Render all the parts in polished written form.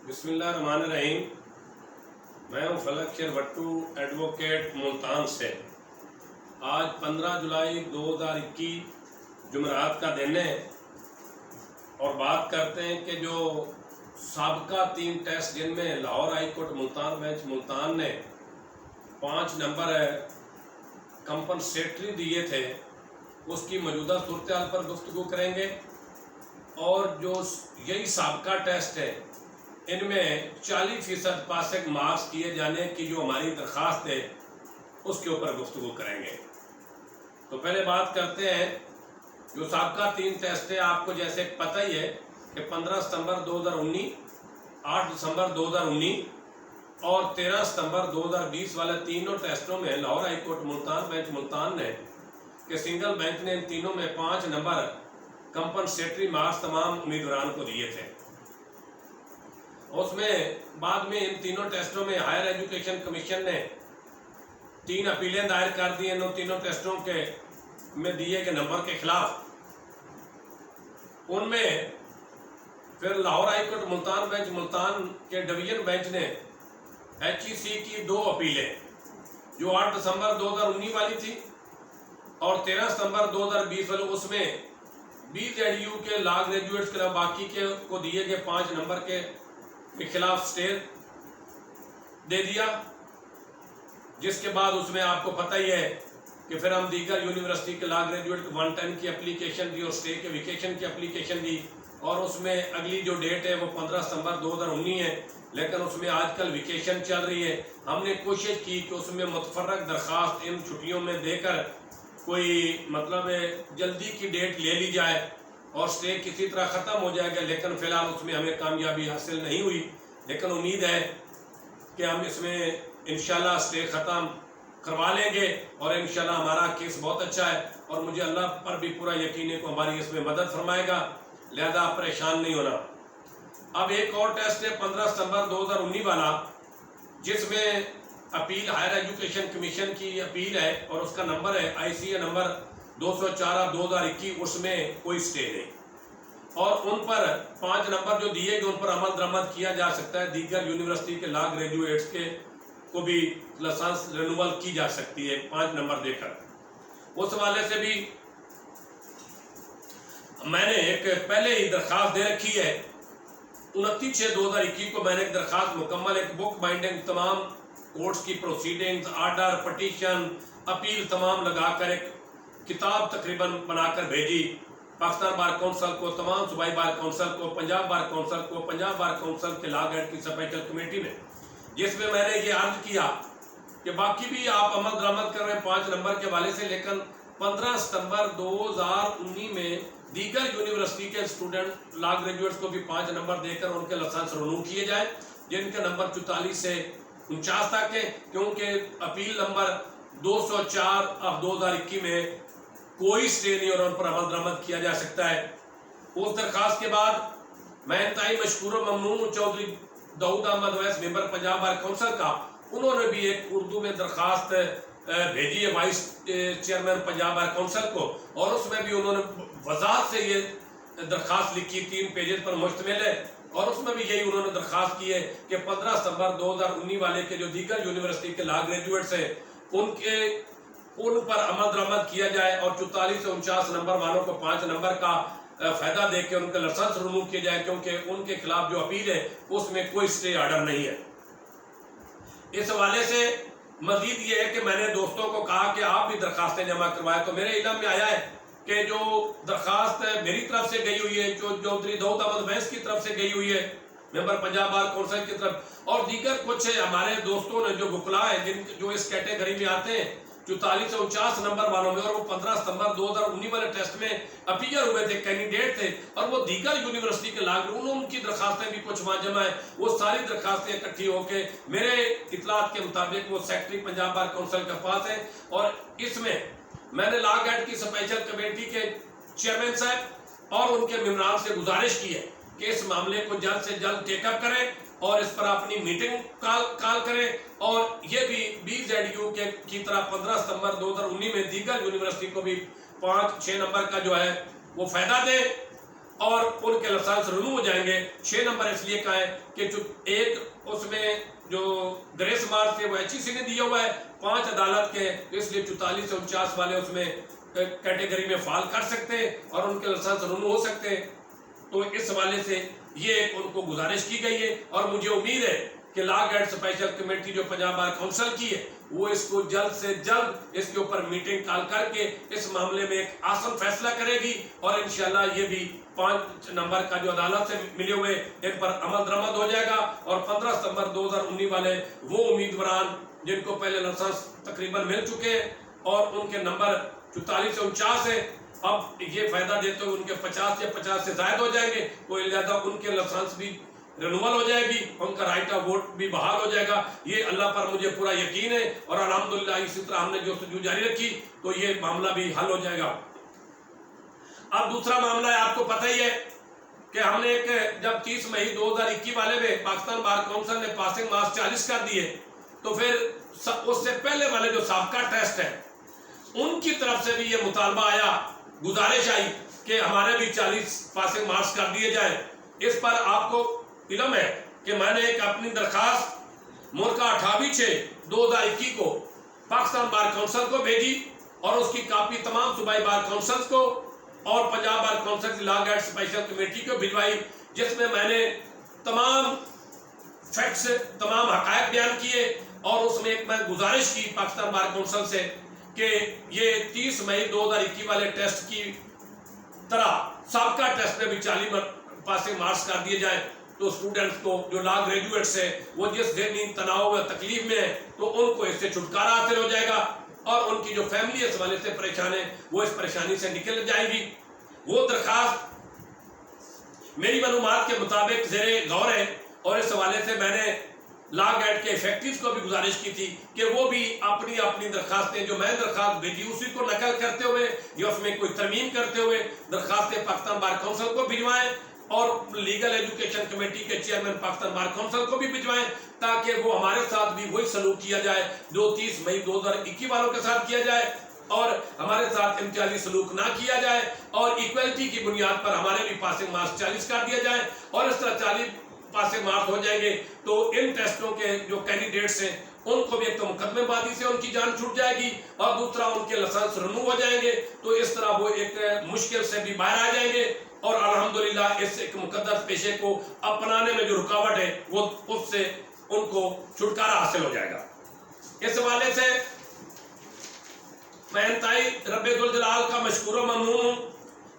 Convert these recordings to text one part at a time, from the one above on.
بسم اللہ الرحمن الرحیم۔ میں ہوں فلک شیر بھٹو، ایڈوکیٹ ملتان سے۔ آج 15 جولائی 2021 جمعرات کا دن ہے اور بات کرتے ہیں کہ جو سابقہ 3 ٹیسٹ جن میں Lahore high court Multan bench Multan نے 5 نمبر کمپنسیٹری دیے تھے، اس کی موجودہ صورتحال پر گفتگو کریں گے، اور جو یہی سابقہ ٹیسٹ ہے ان میں 40% پاسنگ مارکس کیے جانے کی جو ہماری درخواست ہے اس کے اوپر گفتگو کریں گے۔ تو پہلے بات کرتے ہیں جو سابقہ 3 ٹیسٹ ہے، آپ کو جیسے پتہ ہی ہے کہ 15 ستمبر 2019، 8 دسمبر 2019 اور 13 ستمبر 2020 والے تینوں ٹیسٹوں میں Lahore high court Multan bench Multan نے کہ سنگل بینچ نے ان تینوں میں 5 نمبر کمپنسیٹری مارکس تمام امیدواران کو دیے تھے۔ اس میں بعد میں ان تینوں ٹیسٹوں میں ہائر ایجوکیشن کمیشن نے 3 اپیلیں دائر کر دی ان تینوں ٹیسٹوں کے میں دیے گئے نمبر کے خلاف۔ ان میں پھر Lahore high court Multan bench Multan کے ڈویژن بینچ نے HEC کی 2 اپیلیں جو 8 دسمبر 2019 والی تھی اور 13 ستمبر 2020 والی، اس میں BZU کے لا گریجویٹس کے باقی کے کو دیے گئے 5 نمبر کے خلاف سٹے دے دیا، جس کے بعد اس میں آپ کو پتہ ہی ہے کہ پھر ہم دیگر یونیورسٹی کے لا گریجویٹ 110 کی اپلیکیشن دی اور سٹے کے ویکیشن کی اپلیکیشن دی، اور اس میں اگلی جو ڈیٹ ہے وہ 15 ستمبر 2019 ہے، لیکن اس میں آج کل ویکیشن چل رہی ہے۔ ہم نے کوشش کی کہ اس میں متفرق درخواست ان چھٹیوں میں دے کر کوئی مطلب جلدی کی ڈیٹ لے لی جائے اور سٹے کسی طرح ختم ہو جائے گا، لیکن فی الحال اس میں ہمیں کامیابی حاصل نہیں ہوئی، لیکن امید ہے کہ ہم اس میں انشاءاللہ سٹے ختم کروا لیں گے اور انشاءاللہ ہمارا کیس بہت اچھا ہے اور مجھے اللہ پر بھی پورا یقین ہے کہ ہماری اس میں مدد فرمائے گا، لہذا پریشان نہیں ہونا۔ اب ایک اور ٹیسٹ ہے 15 ستمبر 2019 والا، جس میں اپیل ہائر ایجوکیشن کمیشن کی اپیل ہے اور اس کا نمبر ہے ICA نمبر 204/2021، اس میں کوئی سٹے نہیں، اور ان پر 5 نمبر جو دیے گئے ان پر عمل درآمد کیا جا سکتا ہے، دیگر یونیورسٹی کے لا گریجویٹس کے کو بھی لائسنس رینول کی جا سکتی ہے 5 نمبر دے کر۔ اس حوالے سے بھی میں نے ایک پہلے ہی درخواست دے رکھی ہے، 29/6/2021 کو میں نے ایک درخواست مکمل، ایک بک بائنڈنگ تمام کورٹس کی پروسیڈنگز، آرڈر، پٹیشن، اپیل تمام لگا کر ایک کتاب تقریباً بنا کر بھیجی پاکستان بار کونسل کو، تمام صوبائی بار کونسل کو، پنجاب بار کونسل کو، پنجاب بار کونسل کے لا گائیڈ کی اسپیشل کمیٹی میں، جس میں میں نے یہ عرض کیا کہ باقی بھی آپ عمل درآمد کر رہے ہیں 5 نمبر کے حوالے سے، لیکن 15 ستمبر 2019 میں دیگر یونیورسٹی کے اسٹوڈنٹ لا گریجویٹس کو بھی 5 نمبر دے کر ان کے لائسنس رینیو کیے جائیں، جن کے نمبر 44 سے 49 تک ہے، کیونکہ اپیل نمبر 204/2021 میں کوئی سٹے نہیں اور ان پر عمل درآمد کیا جا سکتا ہے۔ اس درخواست کے بعد میں انتہائی مشکور و ممنون ہوں چودھری داؤد احمد اویس، ممبر پنجاب بار کونسل کا، انہوں نے بھی ایک اردو میں درخواست بھیجی ہے vice chairman Punjab bar council کو، اور اس میں بھی انہوں نے وضاحت سے یہ درخواست لکھی، 3 پیجز پر مشتمل ہے، اور اس میں بھی یہی انہوں نے درخواست کی ہے کہ 15 ستمبر 2019 والے کے جو دیگر یونیورسٹی کے لا گریجویٹس ہیں ان پر عمل درآمد کیا جائے اور 44 سے 49 نمبر والوں کو 5 نمبر کا فائدہ دے کے ان کے لائسنس رینیو کیا جائے، کیونکہ ان کے خلاف جو اپیل ہے اس میں کوئی سٹے آرڈر نہیں ہے۔ اس حوالے سے مزید یہ ہے کہ میں نے دوستوں کو کہا کہ آپ بھی درخواستیں جمع کروائے، تو میرے علم میں آیا ہے کہ جو درخواست میری طرف سے گئی ہوئی ہے، جو چودھری داؤد احمد اویس کی طرف سے گئی ہوئی ہے ممبر پنجاب بار کونسل کی طرف، اور دیگر کچھ ہمارے دوستوں نے جو وکلاء ہیں جو اس کیٹیگری میں آتے ہیں 44 سے 49 نمبر والوں میں، اور وہ 15 ستمبر 2019 والے ٹیسٹ میں اپیئر ہوئے تھے، کینڈیڈیٹ تھے، اور وہ دیگر یونیورسٹی کے لاگ ان کی درخواستیں بھی کچھ وہاں جمع ہیں، وہ ساری درخواستیں اکٹھی ہو کے میرے اطلاعات کے مطابق وہ سیکرٹری پنجاب بار کونسل کے پاس ہے، اور اس میں نے لا گائیڈ کی اسپیشل کمیٹی کے چیئرمین صاحب اور ان کے ممبران سے گزارش کی ہے کہ اس معاملے کو جلد سے جلد ٹیک اپ کریں اور اس پر اپنی میٹنگ کال کریں، اور یہ بھی BZU کی طرح 15 ستمبر 2019 میں دیگر یونیورسٹی کو بھی 5-6 نمبر کا جو ہے وہ فائدہ دیں، اور ان کے لائسنس رینو ہو جائیں گے۔ 6 نمبر اس لیے کہا ہے کہ ایک اس میں جو گریس مارک تھے وہ HEC نے دیا ہوا ہے، 5 عدالت کے، اس لیے 44 سے 49 والے اس میں کیٹیگری میں فال کر سکتے ہیں اور ان کے لائسنس رینو ہو سکتے ہیں۔ تو اس حوالے سے یہ ان کو گزارش کی گئی ہے، اور مجھے امید ہے کہ لا گائیڈ اسپیشل کمیٹی جو پنجاب بار کونسل کی ہے وہ اس کو جلد سے جلد اس کے اوپر میٹنگ کال کر کے اس معاملے میں ایک آسن فیصلہ کرے گی، اور انشاءاللہ یہ بھی 5 نمبر کا جو عدالت سے ملے ہوئے ان پر عمل درآمد ہو جائے گا، اور 15 ستمبر 2019 والے وہ امیدواران جن کو پہلے لائسنس تقریباً مل چکے ہیں اور ان کے نمبر 44 سے 49 ہے، اب یہ فائدہ دیتے ہوئے ان کے 50 یا 50 سے زائد ہو جائیں گے، تو لہذا ان کے لائسنس بھی رینول ہو جائے گی، ان کا رائٹ آف ووٹ بھی بحال ہو جائے گا۔ یہ اللہ پر مجھے پورا یقین ہے، اور الحمدللہ اسی طرح ہم نے جستجو جاری رکھی تو یہ معاملہ بھی حل ہو جائے گا۔ اب دوسرا معاملہ ہے، آپ کو پتہ ہی ہے کہ ہم نے جب 30 مئی 2021 والے میں پاکستان بار کونسل نے پاسنگ مارکس 40 کر دیے، تو پھر اس سے پہلے والے جو سابقہ ٹیسٹ ہے ان کی طرف سے بھی یہ مطالبہ آیا، گزارش آئی کہ ہمارے بھی 40 پاسنگ مارکس کر دیے جائیں۔ اس پر آپ کو علم ہے کہ میں نے ایک اپنی درخواست مورکہ 28/6/2021 کو پاکستان بار کونسل کو بھیجی، اور اس کی کاپی تمام صوبائی بار کونسلز کو اور پنجاب بار کونسل کی لا گائیڈ اسپیشل کمیٹی کو بھجوائی، جس میں نے تمام فیکٹس، تمام حقائق بیان کیے، اور اس میں ایک میں گزارش کی پاکستان بار کونسل سے کہ یہ 30 مئی 2021 والے ٹیسٹ کی طرح سابقہ ٹیسٹ میں بھی 40 پاسنگ مارکس کر دیے جائیں، تو اسٹوڈنٹس کو جو لا گریجویٹس ہیں وہ جس ذہنی تناؤ و تکلیف میں ہیں تو ان کو اس سے چھٹکارا حاصل ہو جائے گا، اور ان کی جو فیملی اس حوالے سے پریشان ہے وہ اس پریشانی سے نکل جائے گی۔ وہ درخواست میری معلومات کے مطابق زیر غور ہے، اور اس حوالے سے میں نے لا گائیڈ کے افیکٹوز کو بھی گزارش کی تھی کہ وہ بھی اپنی اپنی درخواستیں جو میں درخواست بھیجی اسی کو نقل کرتے ہوئے یا اس میں کوئی ترمیم کرتے ہوئے درخواستیں پاکستان بار کونسل کو بھجوائیں، اور لیگل ایجوکیشن کمیٹی کے چیئرمین پاکستان بار کونسل کو بھی بھجوائیں، تاکہ وہ ہمارے ساتھ بھی وہی سلوک کیا جائے جو 30 مئی 2021 والوں کے ساتھ کیا جائے، اور ہمارے ساتھ امتیازی سلوک نہ کیا جائے، اور ایکویلٹی کی بنیاد پر ہمارے بھی پاسنگ مارکس 40 کر دیا جائے، اور اس طرح 40 پاسنگ مارکس ہو جائیں گے تو ان ٹیسٹوں کے جو کینڈیڈیٹس ہیں ان کو بھی ایک تو مقدمے بازی سے ان کی جان چھوٹ جائے گی، اور دوسرا ان کے لائسنس رینو ہو جائیں گے، تو اس طرح وہ ایک مشکل سے بھی باہر آ جائیں گے، اور الحمدللہ اس ایک مقدس پیشے کو اپنانے میں جو رکاوٹ ہے وہ اس سے ان کو چھٹکارا حاصل ہو جائے گا۔ اس حوالے سے میں انتہائی رب ذوالجلال کا مشکور و ممنون ہوں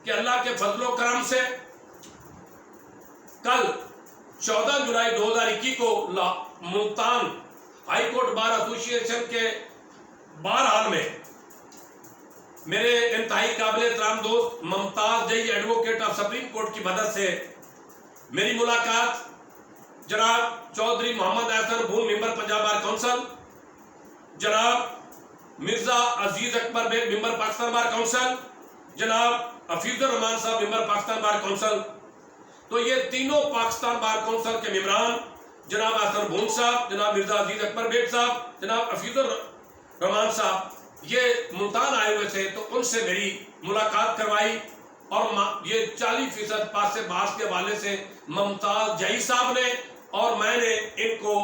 کہ اللہ کے فضل و کرم سے کل 14 جولائی 2021 کو ملتان ہائی کورٹ بار ایسوسی ایشن کے بار حال میں میرے انتہائی قابل احترام دوست ممتاز جئی ایڈوکیٹ آف سپریم کورٹ کی مدد سے میری ملاقات جناب چودھری محمد احسن بھون ممبر پنجاب بار کونسل، جناب مرزا عزیز اکبر بیگ ممبر پاکستان بار کونسل، جناب حفیظ الرحمان صاحب ممبر پاکستان بار کونسل، تو یہ تینوں پاکستان بار کونسل کے ممبران جناب احسن بھون صاحب، جناب مرزا عزیز اکبر بیگ صاحب، جناب حفیظ الرحمان صاحب یہ ملتان آئے ہوئے تھے، تو ان سے میری ملاقات کروائی، اور یہ 40% پاس سے باس کے حوالے سے ممتاز جئی صاحب نے اور میں نے ان کو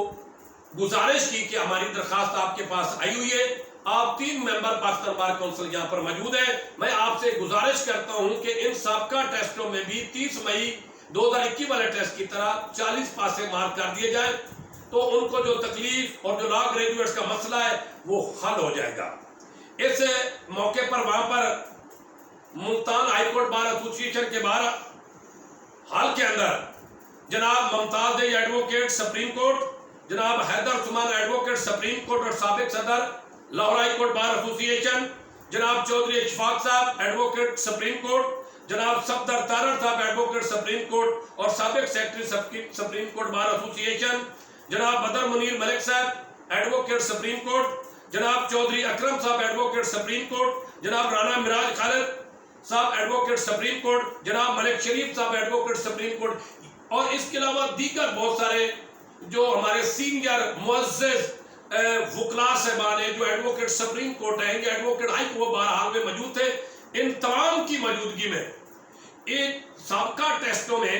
گزارش کی کہ ہماری درخواست آپ کے پاس آئی ہوئی ہے، آپ 3 ممبر پاکستان بار کونسل یہاں پر موجود ہیں، میں آپ سے گزارش کرتا ہوں کہ ان سابقہ ٹیسٹوں میں بھی 30 مئی 2021 والے ٹیسٹ کی طرح 40 پاس سے مارک کر دیے جائیں، تو ان کو جو تکلیف اور جو لا گریجویٹس کا مسئلہ ہے وہ حل ہو جائے گا۔ اس موقع پر وہاں پر ملتان ہائی کورٹ بار ایسوسی ایشن کے بار حال کے اندر جناب ممتاز جئی ایڈوکیٹ سپریم کورٹ، جناب حیدر عثمان ایڈوکیٹ سپریم کورٹ اور سابق صدر لاہور ہائی کورٹ بار ایسوسی ایشن، جناب چودھری اشفاق صاحب ایڈوکیٹ سپریم کورٹ، جناب صفدر طاہر صاحب ایڈوکیٹ سپریم کورٹ اور سابق سیکرٹری سپریم کورٹ بار ایسوسی ایشن، جناب بدر منیر ملک صاحب ایڈوکیٹ سپریم کورٹ، جناب چودھری اکرم صاحب ایڈوکیٹ سپریم کورٹ، جناب رانا مراج خالد صاحب ایڈوکیٹ سپریم کورٹ، جناب ملک شریف صاحب ایڈوکیٹ سپریم کورٹ، اور اس کے علاوہ دیگر بہت سارے جو ہمارے سینئر معزز وکلاء صاحبان ہیں جو ایڈوکیٹ سپریم کورٹ ہیں یا ایڈوکیٹ ہائی کورٹ بہرحال میں موجود تھے، ان تمام کی موجودگی میں ایک سابقہ ٹیسٹوں میں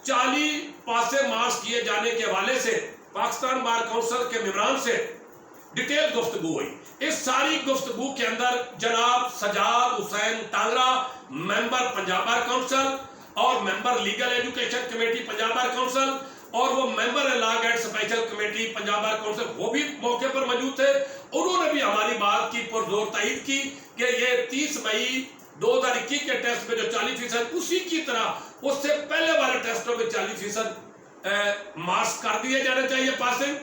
40 پاسے مارکس کیے جانے کے حوالے سے پاکستان بار کونسل کے ممبران سے ڈیٹیل گفتگو ہوئی. اس ساری گفتگو کے اندر جناب Sajjad Hussain Tangra member Punjab bar council اور member legal education committee Punjab bar council اور وہ member law and special committee Punjab bar council وہ بھی موقع پر موجود تھے. انہوں نے بھی ہماری بات کی پرزور تائید کی کہ یہ 30 مئی 2021 کے ٹیسٹ میں جو 40% اسی کی طرح اس سے پہلے والے ٹیسٹوں میں 40% مارکس کر دیے جانے چاہیے پاسنگ.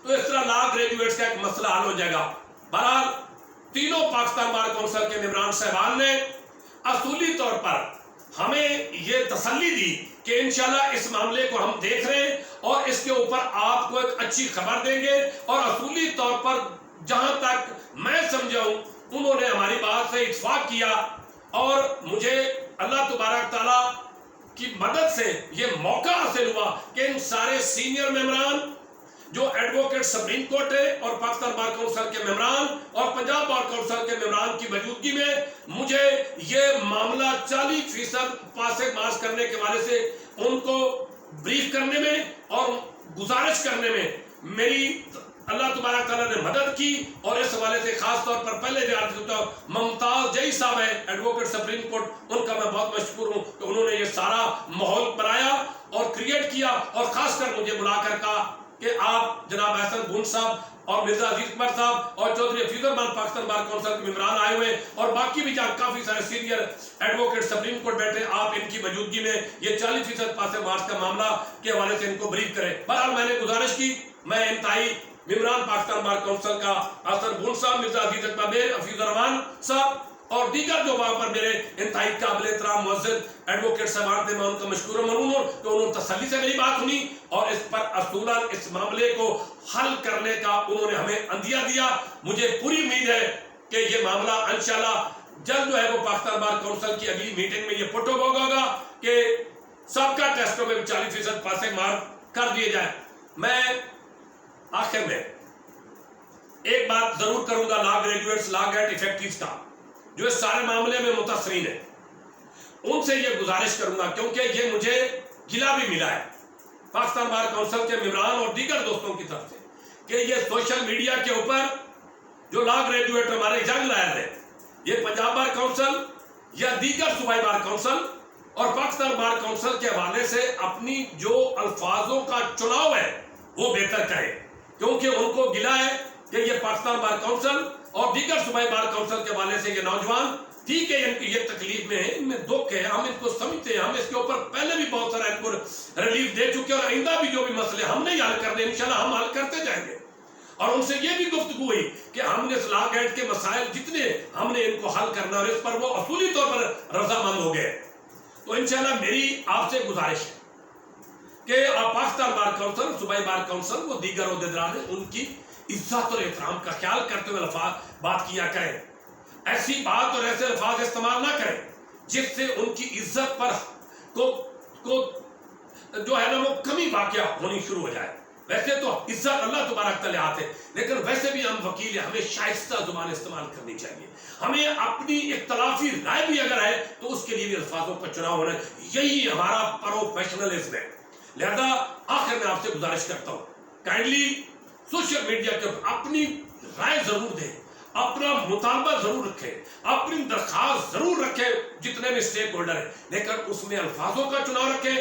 تو اس طرح لا گریجویٹس کا ایک مسئلہ حل ہو جائے گا. بہرحال تینوں پاکستان بار کونسل کے ممبران صاحبان نے اصولی طور پر ہمیں یہ تسلی دی کہ انشاءاللہ اس معاملے کو ہم دیکھ رہے ہیں اور اس کے اوپر آپ کو ایک اچھی خبر دیں گے. اور اصولی طور پر جہاں تک میں سمجھا ہوں انہوں نے ہماری بات سے اتفاق کیا اور مجھے اللہ تبارک تعالیٰ کی مدد سے یہ موقع حاصل ہوا کہ ان سارے سینئر ممبران جو ایڈوکیٹ سپریم کورٹ ہے اور پاکستان بار کونسل کے ممبران اور پنجاب بار کونسل کے ممبران کی موجودگی میں مجھے یہ معاملہ 40% پاسے مارکس کرنے کے حوالے سے ان کو بریف کرنے میں اور گزارش کرنے میں میری اللہ تبارک تعالیٰ نے مدد کی. اور اس حوالے سے خاص طور پر پہلے بھی عرض کرتا ہوں ممتاز جئی صاحب ہیں ایڈوکیٹ سپریم کورٹ, ان کا میں بہت مشکور ہوں کہ انہوں نے یہ سارا ماحول بنایا اور کریٹ کیا اور خاص کر مجھے بلا کر کہا کہ آپ جناب احسن بھون صاحب اور مرزا عزیز اکبر صاحب اور چودھری حفیظ الرحمان پاکستان بار کونسل کے ممبران آئے ہوئے اور باقی بھی جہاں کافی سارے سینئر ایڈوکیٹ سپریم کورٹ بیٹھے, آپ ان کی موجودگی میں یہ 40% پاسے مارکس کا معاملہ کے حوالے سے ان کو بریف کریں. بہرحال میں نے گزارش کی, میں انتہائی ممبران پاکستان بار کونسل کا احسن بھون صاحب, مرزا عزیز اکبر حفیظ الرحمان صاحب اور دیگر جو وہاں پر میرے انتہائی قابل احترام معزز ایڈوکیٹ صاحبان تھے, میں ان کا مشکور و ممنون ہوں کہ انہوں نے تسلی سے میری بات سنی اور اس پر اصولاً اس معاملے کو حل کرنے کا انہوں نے ہمیں عندیہ دیا. مجھے پوری امید ہے کہ یہ معاملہ انشاءاللہ جلد جو ہے وہ پاکستان بار کونسل کی اگلی میٹنگ میں یہ پٹ ہوگا کہ سابقہ ٹیسٹوں میں 40% پاسے مارک کر دیے جائیں. میں آخر میں ایک بات ضرور کروں گا لا گریجویٹس لا گریڈ افیکٹیوز کا جو اس سارے معاملے میں متاثرین ہیں, ان سے یہ گزارش کروں گا کیونکہ یہ مجھے گلا بھی ملا ہے پاکستان بار کونسل کے ممبران اور دیگر دوستوں کی طرف سے کہ یہ سوشل میڈیا کے اوپر جو لا گریجویٹ ہمارے جنگ لائر ہیں, یہ پنجاب بار کونسل یا دیگر صوبائی بار کونسل اور پاکستان بار کونسل کے حوالے سے اپنی جو الفاظوں کا چناؤ ہے وہ بہتر کرے, کیونکہ ان کو گلا ہے کہ یہ پاکستان بار کونسل اور دیگر صوبائی بار کونسل کے حوالے سے یہ نوجوان ٹھیک ہے ان کی یہ تکلیف میں ہے, ان میں دکھ ہے, ہم ان کو سمجھتے ہیں, ہم اس کے اوپر پہلے بھی بہت سارا ان کو ریلیف دے چکے اور آئندہ بھی جو بھی مسئلے ہم نہیں حل کرتے انشاءاللہ ہم حل کرتے جائیں گے. اور ان سے یہ بھی گفتگو ہوئی کہ ہم نے لا گریڈ کے مسائل جتنے ہم نے ان کو حل کرنا اور اس پر وہ اصولی طور پر رضامند ہو گئے. تو انشاءاللہ میری آپ سے گزارش ہے کہ آپ پاکستان بار کونسل, صوبائی بار کونسل, وہ دیگر عہدیدار ہیں, ان کی عزت اور احترام کا خیال کرتے ہوئے بات کیا کریں. ایسی بات اور ایسے الفاظ استعمال نہ کریں جس سے ان کی عزت پر کو جو ہے نا وہ کمی واقع ہونی شروع ہو جائے. ویسے تو عزت اللہ تبارک تعالیٰ آتے, لیکن ویسے بھی ہم وکیل ہیں, ہمیں شائستہ زبان استعمال کرنی چاہیے. ہمیں اپنی اختلافی رائے بھی اگر ہے تو اس کے لیے بھی الفاظوں کا چناؤ ہونا ہے, یہی ہمارا پروفیشنلزم ہے. لہذا آخر میں آپ سے گزارش کرتا ہوں کائنڈلی سوشل میڈیا کے اپنی رائے ضرور دیں, اپنا مطالبہ ضرور رکھیں, اپنی درخواست ضرور رکھیں جتنے بھی اسٹیک ہولڈر ہیں, لیکن اس میں الفاظوں کا چناؤ رکھیں,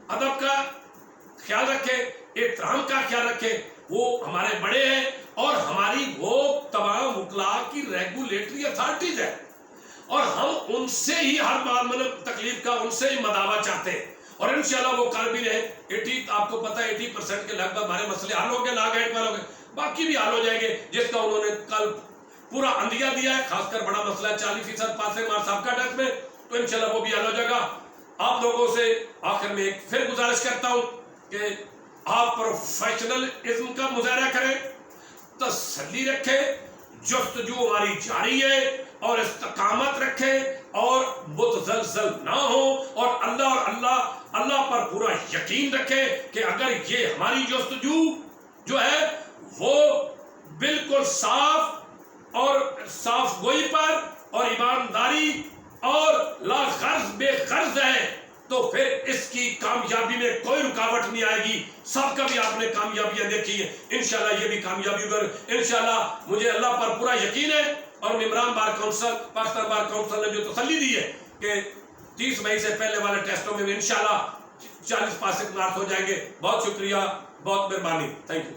ادب کا خیال رکھیں, احترام کا خیال رکھیں. وہ ہمارے بڑے ہیں اور ہماری وہ تمام وکلاء کی ریگولیٹری اتھارٹیز ہیں اور ہم ان سے ہی ہر بار تکلیف کا ان سے ہی مداوع چاہتے ہیں اور انشاءاللہ وہ کر بھی رہے. آپ کو پتہ ہے 80% کے لگ بھگ ہمارے مسئلے حل ہو گئے, لا گریڈ پر ہو گئے, باقی بھی حل ہو جائیں گے جس کا انہوں نے کل پورا عندیہ دیا ہے. خاص کر بڑا مسئلہ ہے 40% پاسے مارکس سابقہ ٹیسٹ میں, تو انشاءاللہ وہ بھی حل ہو جائے گا. آپ لوگوں سے آخر میں ایک پھر گزارش کرتا ہوں کہ آپ پروفیشنلزم کا مظاہرہ کریں, تسلی رکھیں, جستجو ہماری جاری ہے اور استقامت رکھیں اور متزلزل نہ ہو اور اللہ پر پورا یقین رکھیں کہ اگر یہ ہماری جستجو جو ہے وہ بالکل صاف اور صاف گوئی پر اور ایمانداری اور لا غرض بے غرض ہے تو پھر اس کی کامیابی میں کوئی رکاوٹ نہیں آئے گی. سب کا بھی آپ نے کامیابیاں دیکھی ہیں, انشاءاللہ یہ بھی کامیابی پر انشاءاللہ مجھے اللہ پر پورا یقین ہے. اور ممبران bar council, Pakistan bar council نے جو تسلی دی ہے کہ 30 مئی سے پہلے والے ٹیسٹوں میں انشاءاللہ 40% مارکس ہو جائیں گے. بہت شکریہ, بہت مہربانی, تھینک یو.